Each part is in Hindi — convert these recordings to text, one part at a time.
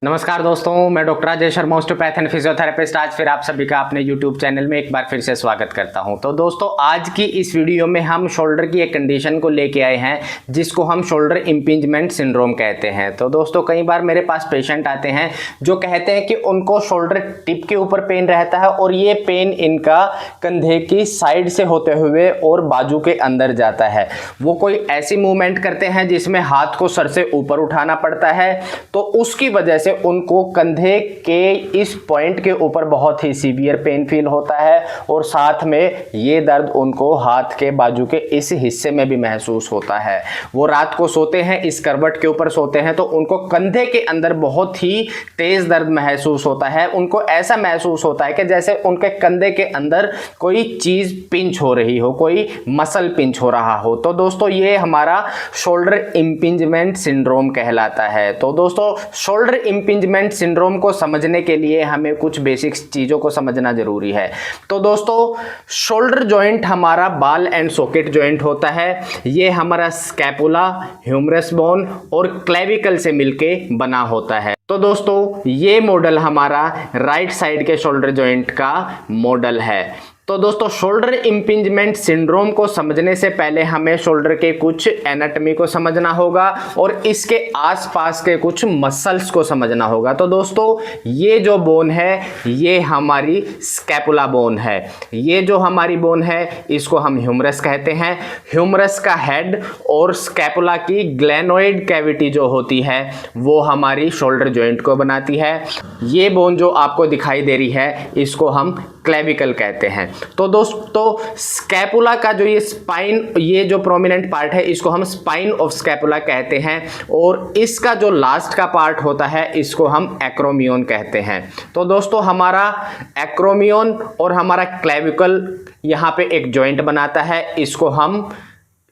नमस्कार दोस्तों, मैं doctor Rajesh Sharma, osteopath and physiotherapist. आज फिर आप सभी का अपने यूट्यूब चैनल में एक बार फिर से स्वागत करता हूं। तो दोस्तों, आज की इस वीडियो में हम शोल्डर की एक कंडीशन को लेके आए हैं जिसको हम शोल्डर इम्पिंजमेंट सिंड्रोम कहते हैं। तो दोस्तों, कई बार मेरे पास पेशेंट आते हैं जो कहते हैं कि उनको शोल्डर टिप के ऊपर पेन रहता है और ये पेन इनका कंधे की साइड से होते हुए और बाजू के अंदर जाता है। वो कोई ऐसी मूवमेंट करते हैं जिसमें हाथ को सर से ऊपर उठाना पड़ता है, तो उसकी वजह से उनको कंधे के इस पॉइंट के ऊपर बहुत ही सीवियर पेन फील होता है और साथ में ये दर्द उनको हाथ के बाजू के इस हिस्से में भी महसूस होता है। वो रात को सोते हैं, इस करवट के ऊपर सोते हैं, तो उनको कंधे के अंदर बहुत ही तेज दर्द महसूस होता है। उनको ऐसा महसूस होता है कि जैसे उनके कंधे के अंदर कोई चीज पिंच हो रही हो, कोई मसल पिंच हो रहा हो। तो दोस्तों, ये हमारा शोल्डर इम्पिंजमेंट सिंड्रोम कहलाता है। तो दोस्तों, शोल्डर इम्पिंजमेंट सिंड्रोम को समझने के लिए हमें कुछ बेसिक चीजों को समझना जरूरी है। तो दोस्तों, शोल्डर जॉइंट हमारा बॉल एंड सॉकेट जॉइंट होता है। ये हमारा स्कैपुला, ह्यूमरस बोन और क्लेविकल से मिलके बना होता है। तो दोस्तों, ये मॉडल हमारा राइट साइड के शोल्डर जॉइंट का मॉडल है। तो दोस्तों, शोल्डर इम्पिंजमेंट सिंड्रोम को समझने से पहले हमें शोल्डर के कुछ एनाटॉमी को समझना होगा और इसके आसपास के कुछ मसल्स को समझना होगा। तो दोस्तों, ये जो बोन है ये हमारी स्कैपुला बोन है। ये जो हमारी बोन है इसको हम ह्यूमरस कहते हैं। ह्यूमरस का हेड और स्कैपुला की ग्लेनोइड कैविटी जो होती है वो हमारी शोल्डर जॉइंट को बनाती है। ये बोन जो आपको दिखाई दे रही है इसको हम क्लेविकल कहते हैं। तो दोस्तों, स्कैपुला का जो ये स्पाइन, ये जो प्रोमिनेंट पार्ट है इसको हम स्पाइन ऑफ स्कैपुला कहते हैं और इसका जो लास्ट का पार्ट होता है इसको हम एक्रोमियन कहते हैं। तो दोस्तों, हमारा एक्रोमियन और हमारा क्लेविकल यहाँ पे एक जॉइंट बनाता है, इसको हम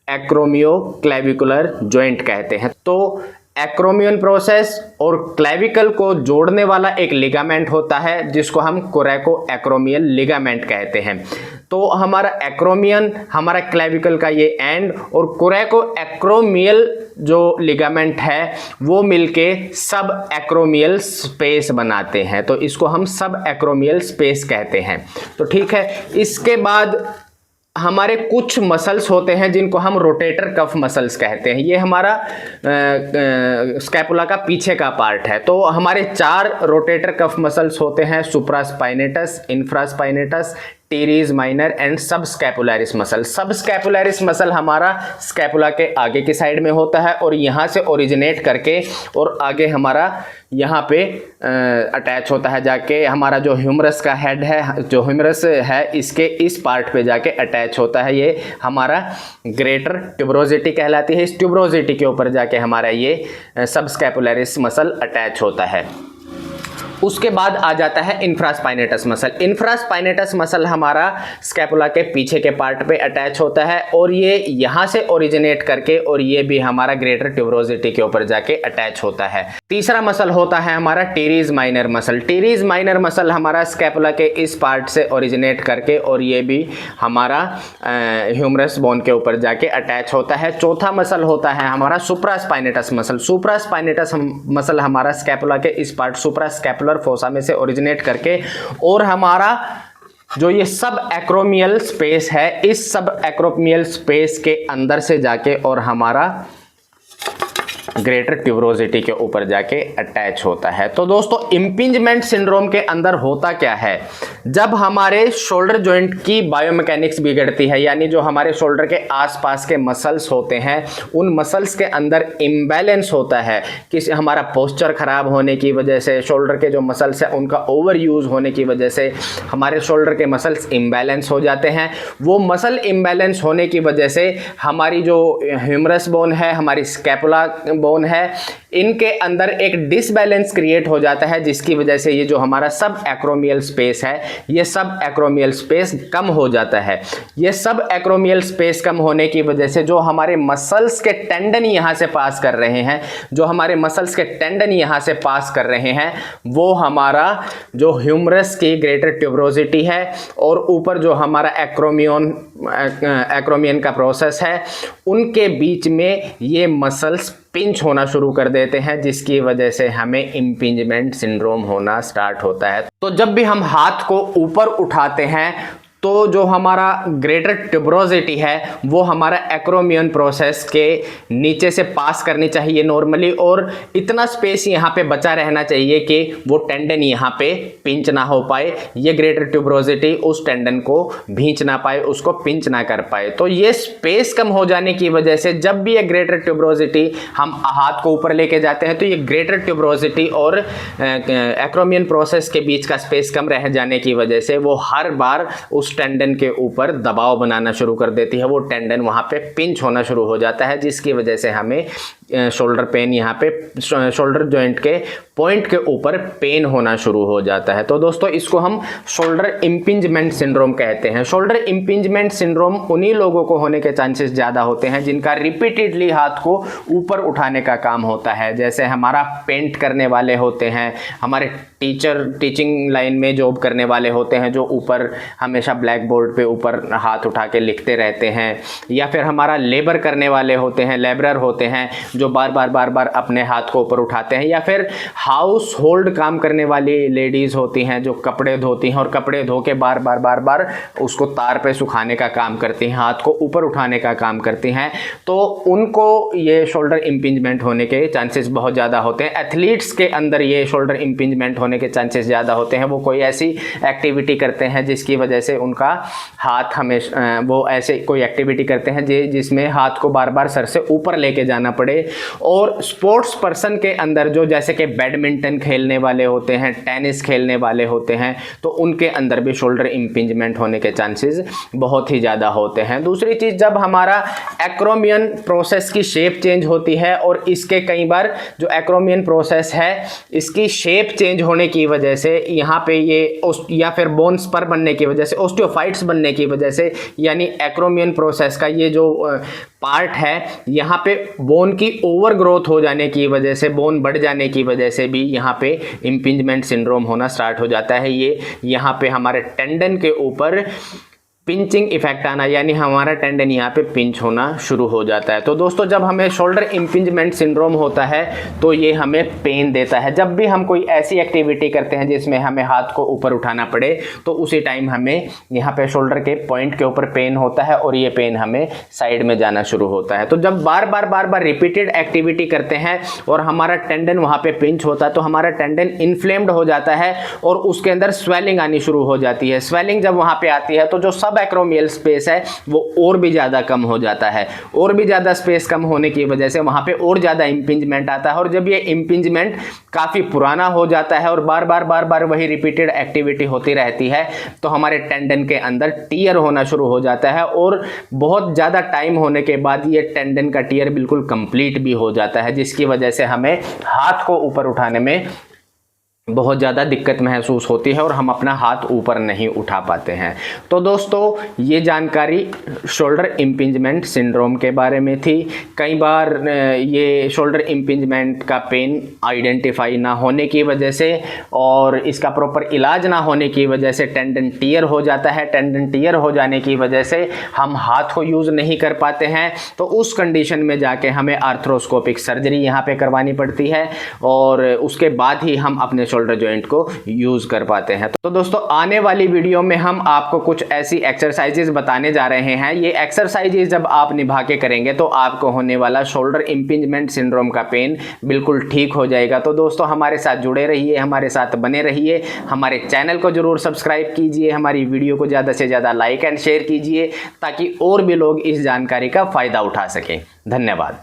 एक्रोमियो क्लेविकुलर जॉइंट कहते हैं। तो एक्रोमियन प्रोसेस और क्लेविकल को जोड़ने वाला एक लिगामेंट होता है जिसको हम कोरेको एक्रोमियल लिगामेंट कहते हैं। तो हमारा एक्रोमियन, हमारा क्लेविकल का ये एंड और कोरेको एक्रोमियल जो लिगामेंट है वो मिलके सब एक्रोमियल स्पेस बनाते हैं। तो इसको हम सब एक्रोमियल स्पेस कहते हैं। तो ठीक है, इसके बाद हमारे कुछ मसल्स होते हैं जिनको हम रोटेटर कफ मसल्स कहते हैं। ये हमारा स्कैपुला का पीछे का पार्ट है। तो हमारे 4 रोटेटर कफ मसल्स होते हैं: supraspinatus, infraspinatus, teres minor and सब स्कैपुलरिस मसल। सब स्कैपुलरिस मसल हमारा स्कैपुला के आगे की साइड में होता है और यहाँ से ओरिजिनेट करके और आगे हमारा यहाँ पे अटैच होता है, जाके हमारा जो ह्यूमरस का हेड है, जो ह्यूमरस है इसके इस पार्ट पे जाके अटैच होता है। ये हमारा ग्रेटर ट्यूबरोसिटी कहलाती है। इस ट्यूबरोसिटी के ऊपर जाके हमारा ये सब स्कैपुलरिस मसल अटैच होता है। उसके बाद आ जाता है इंफ्रास्पाइनेटस मसल। इंफ्रास्पाइनेटस मसल हमारा स्कैपुला के पीछे के पार्ट पे अटैच होता है और ये यहाँ से ओरिजिनेट करके और ये भी हमारा ग्रेटर ट्यूबरोसिटी के ऊपर जाके अटैच होता है। तीसरा मसल होता है हमारा teres minor muscle. Teres minor muscle हमारा स्कैपुला के इस पार्ट से ओरिजिनेट करके और ये भी हमारा ह्यूमरस बोन के ऊपर जाके अटैच होता है। चौथा मसल होता है हमारा सुप्रास्पाइनेटस मसल। सुप्रास्पाइनेटस मसल हमारा स्कैपुला के इस पार्ट सुप्रास्कैपुलर फोसा में से ओरिजिनेट करके और हमारा जो ये सब एक्रोमियल स्पेस है, इस सब एक्रोमियल स्पेस के अंदर से जाके और हमारा ग्रेटर ट्यूबरोसिटी के ऊपर जाके अटैच होता है। तो दोस्तों, इम्पिंजमेंट सिंड्रोम के अंदर होता क्या है? जब हमारे शोल्डर जॉइंट की बायोमैकेनिक्स बिगड़ती है, यानी जो हमारे शोल्डर के आसपास के मसल्स होते हैं उन मसल्स के अंदर इम्बैलेंस होता है। किसी हमारा पोस्चर खराब होने की वजह से, शोल्डर के जो मसल्स हैं उनका ओवर यूज होने की वजह से हमारे शोल्डर के मसल्स इम्बैलेंस हो जाते हैं। वो मसल इम्बैलेंस होने की वजह से हमारी जो ह्यूमरस बोन है, हमारी स्कैपुला बोन है, इनके अंदर एक डिसबैलेंस क्रिएट हो जाता है जिसकी वजह से ये जो हमारा सब एक्रोमियल स्पेस है, ये सब एक्रोमियल स्पेस कम हो जाता है। ये सब एक्रोमियल स्पेस कम होने की वजह से जो हमारे मसल्स के टेंडन यहाँ से पास कर रहे हैं, जो हमारे मसल्स के टेंडन यहाँ से पास कर रहे हैं, वो हमारा जो ह्यूमरस की ग्रेटर ट्यूबरोसिटी है और ऊपर जो हमारा एक्रोमियन का प्रोसेस है, उनके बीच में ये मसल्स पिंच होना शुरू कर देते हैं, जिसकी वजह से हमें इम्पिंजमेंट सिंड्रोम होना स्टार्ट होता है। तो जब भी हम हाथ को ऊपर उठाते हैं तो जो हमारा ग्रेटर ट्यूबरोसिटी है वो हमारा एक्रोमियन प्रोसेस के नीचे से पास करनी चाहिए नॉर्मली, और इतना स्पेस यहाँ पे बचा रहना चाहिए कि वो टेंडन यहाँ पे पिंच ना हो पाए, ये ग्रेटर ट्यूबरोसिटी उस टेंडन को भींच ना पाए, उसको पिंच ना कर पाए। तो ये स्पेस कम हो जाने की वजह से जब भी ये ग्रेटर ट्यूबरोसिटी हम हाथ को ऊपर लेके जाते हैं तो ये ग्रेटर ट्यूबरोसिटी और एक्रोमियन प्रोसेस के बीच का स्पेस कम रह जाने की वजह से वो हर बार उस टेंडन के ऊपर दबाव बनाना शुरू कर देती है, वो टेंडन वहाँ पे पिंच होना शुरू हो जाता है, जिसकी वजह से हमें शोल्डर पेन, यहाँ पे शोल्डर जॉइंट के पॉइंट के ऊपर पेन होना शुरू हो जाता है। तो दोस्तों इसको हम शोल्डर इम्पिंजमेंट सिंड्रोम कहते हैं। शोल्डर इम्पिंजमेंट सिंड्रोम उन्हीं लोगों को होने के चांसेस ज़्यादा होते हैं जिनका रिपीटेडली हाथ को ऊपर उठाने का काम होता है, जैसे हमारा पेंट करने वाले होते हैं, हमारे टीचिंग लाइन में जॉब करने वाले होते हैं जो ऊपर हमेशा ब्लैक बोर्ड पे ऊपर हाथ उठा के लिखते रहते हैं, या फिर हमारा लेबर करने वाले होते हैं, लेबरर होते हैं जो बार बार अपने हाथ को ऊपर उठाते हैं, या फिर हाउस होल्ड काम करने वाली लेडीज़ होती हैं जो कपड़े धोती हैं और कपड़े धो के बार बार उसको तार पे सुखाने का काम करती हैं, हाथ को ऊपर उठाने का काम करती हैं, तो उनको ये शोल्डर इम्पिंजमेंट होने के चांसेस बहुत ज़्यादा होते हैं। एथलीट्स के अंदर ये शोल्डर इम्पिंजमेंट होने के चांसेस ज़्यादा होते हैं। वो कोई ऐसी एक्टिविटी करते हैं जिसकी वजह से उनका हाथ हमेशा, वो ऐसे कोई एक्टिविटी करते हैं जिसमें हाथ को बार बार सर से ऊपर लेके जाना पड़े। और स्पोर्ट्स पर्सन के अंदर जो जैसे कि बैडमिंटन खेलने वाले होते हैं, टेनिस खेलने वाले होते हैं, तो उनके अंदर भी शोल्डर इम्पिंजमेंट होने के चांसेस बहुत ही ज़्यादा होते हैं। दूसरी चीज़, जब हमारा एक्रोमियन प्रोसेस की शेप चेंज होती है, और इसके कई बार जो एक्रोमियन प्रोसेस है इसकी शेप चेंज होने की वजह से यहाँ पे ये या फिर बोन स्पर बनने की वजह से, ओस्टियोफाइट्स बनने की वजह से, यानी एक्रोमियन प्रोसेस का ये जो पार्ट है यहाँ पे बोन की ओवर ग्रोथ हो जाने की वजह से, बोन बढ़ जाने की वजह से भी यहाँ पे इम्पिंजमेंट सिंड्रोम होना स्टार्ट हो जाता है। ये यहाँ पे हमारे टेंडन के ऊपर पिंचिंग इफेक्ट आना, यानी हमारा टेंडन यहाँ पे पिंच होना शुरू हो जाता है। तो दोस्तों जब हमें शोल्डर इम्पिंजमेंट सिंड्रोम होता है तो ये हमें पेन देता है। जब भी हम कोई ऐसी एक्टिविटी करते हैं जिसमें हमें हाथ को ऊपर उठाना पड़े तो उसी टाइम हमें यहाँ पे शोल्डर के पॉइंट के ऊपर पेन होता है, और ये पेन हमें साइड में जाना शुरू होता है। तो जब बार बार रिपीटेड एक्टिविटी करते हैं और हमारा टेंडन वहाँ पे पिंच होता है तो हमारा टेंडन इन्फ्लेम्ड हो जाता है और उसके अंदर स्वेलिंग आनी शुरू हो जाती है। स्वेलिंग जब वहाँ पे आती है तो जो सब एक्रोमियल स्पेस है वो और भी ज़्यादा कम हो जाता है, और भी ज़्यादा स्पेस कम होने की वजह से वहाँ पे और ज़्यादा इम्पिंजमेंट आता है। और जब ये इम्पिंजमेंट काफ़ी पुराना हो जाता है और बार बार वही रिपीटेड एक्टिविटी होती रहती है तो हमारे टेंडन के अंदर टियर होना शुरू हो जाता है, और बहुत ज़्यादा टाइम होने के बाद ये टेंडन का टियर बिल्कुल कंप्लीट भी हो जाता है, जिसकी वजह से हमें हाथ को ऊपर उठाने में बहुत ज़्यादा दिक्कत महसूस होती है और हम अपना हाथ ऊपर नहीं उठा पाते हैं। तो दोस्तों ये जानकारी शोल्डर इम्पिंजमेंट सिंड्रोम के बारे में थी। कई बार ये शोल्डर इम्पिंजमेंट का पेन आइडेंटिफाई ना होने की वजह से और इसका प्रॉपर इलाज ना होने की वजह से टेंडन टियर हो जाता है। टेंडन टियर हो जाने की वजह से हम हाथ को यूज़ नहीं कर पाते हैं, तो उस कंडीशन में जाके हमें आर्थ्रोस्कोपिक सर्जरी यहाँ पे करवानी पड़ती है और उसके बाद ही हम अपने शोल्डर जॉइंट को यूज कर पाते हैं। तो दोस्तों आने वाली वीडियो में हम आपको कुछ ऐसी एक्सरसाइजेज बताने जा रहे हैं। ये एक्सरसाइजेज जब आप निभा के करेंगे तो आपको होने वाला शोल्डर इम्पिंजमेंट सिंड्रोम का पेन बिल्कुल ठीक हो जाएगा। तो दोस्तों हमारे साथ जुड़े रहिए, हमारे साथ बने रहिए, हमारे चैनल को जरूर सब्सक्राइब कीजिए, हमारी वीडियो को ज़्यादा से ज़्यादा लाइक एंड शेयर कीजिए ताकि और भी लोग इस जानकारी का फायदा उठा सकें। धन्यवाद।